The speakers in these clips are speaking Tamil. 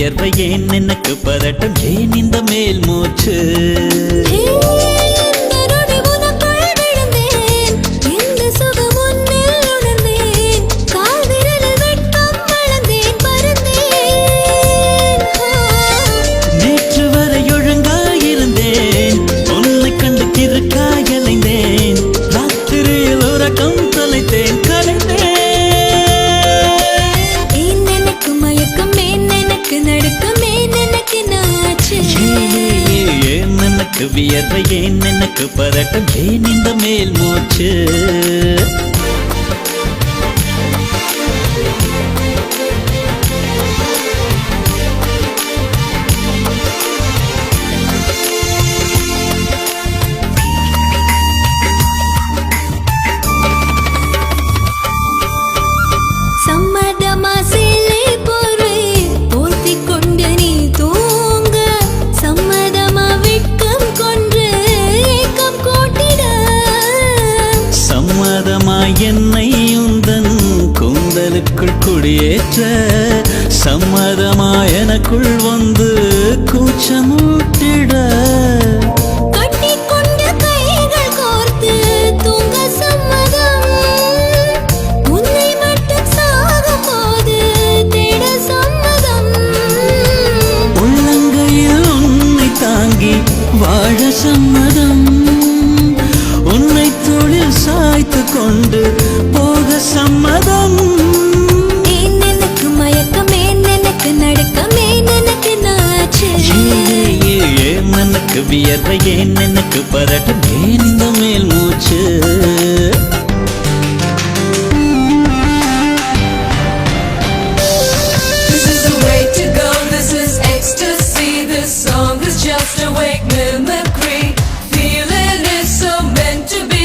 வியர்வை ஏன் எனக்கு பதட்டம் ஏன் இந்த மேல் மூச்சு நேற்று வரை ஒழுங்காயிருந்தேன் உன்னை கண்டு கிறுக்காயலைந்தேன் ராத்திரியில் உறக்கம் தொலைத்தேன் கலைந்தேன் வியர்வை ஏன் எனக்கு பதட்டம் ஏன் இந்த மேல் மூச்சு என்னை உந்தன் கூந்தலுக்குள் குடியேற்ற சம்மதமா எனக்குள் வந்து கூச்சமூட்டிட உள்ளங்கையில் உன்னை தாங்கி வாழ சம்மதம் உன்னை தொழில் சாய்த்து கொண்டு போக சம்மதம் எனக்கு மயக்கம் எனக்கு நடுக்கம் எனக்கு நாச்சு ஏன் எனக்கு வியர்வை ஏன் எனக்கு பதட்டம் ஏன் இந்த மேல் மூச்சு This is the way to go, this is ecstasy, this song is just a wake mimicry. Feeling is so meant to be.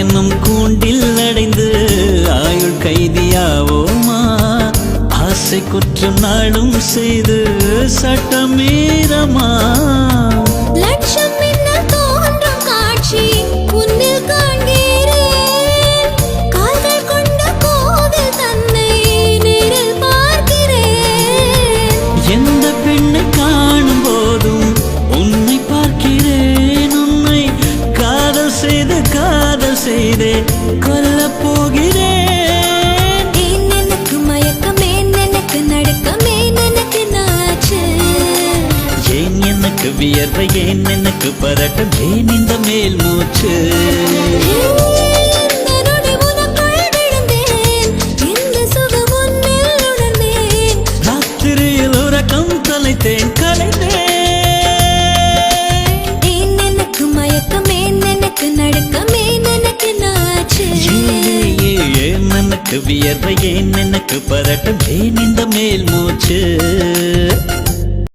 என்னும் கூண்டில் அடைந்து ஆயுள் கைதியாவோமா ஆசை குற்றம் நாளும் செய்து சட்டமீறமா லட்சம் மின்னல் தோன்றும் காட்சி உன்னில் காண்கிறேன் கால்கள் கொண்ட கோவில் தன்னை நேரில் பார்க்கிறேன் எந்த பெண்ணை காணும் போதும் உன்னை பார்க்கிறேன் உன்னை காதல் செய்தே கொல்ல போகிறேன் எனக்கு மயக்கம் எனக்கு நடுக்கம் எனக்கு நாச்சு ஏன் எனக்கு வியர்வை ஏன் எனக்கு பதட்டம் ஏன் இந்த மேல் மூச்சு ராத்திரியில் உறக்கம் தொலைத்தேன் கலைந்தேன் எனக்கு மயக்கம் எனக்கு நடுக்கம் எனக்கு நாச்சு ஏன் எனக்கு வியர்வை ஏன் எனக்கு பதட்டம் ஏன் இந்த மேல் மூச்சு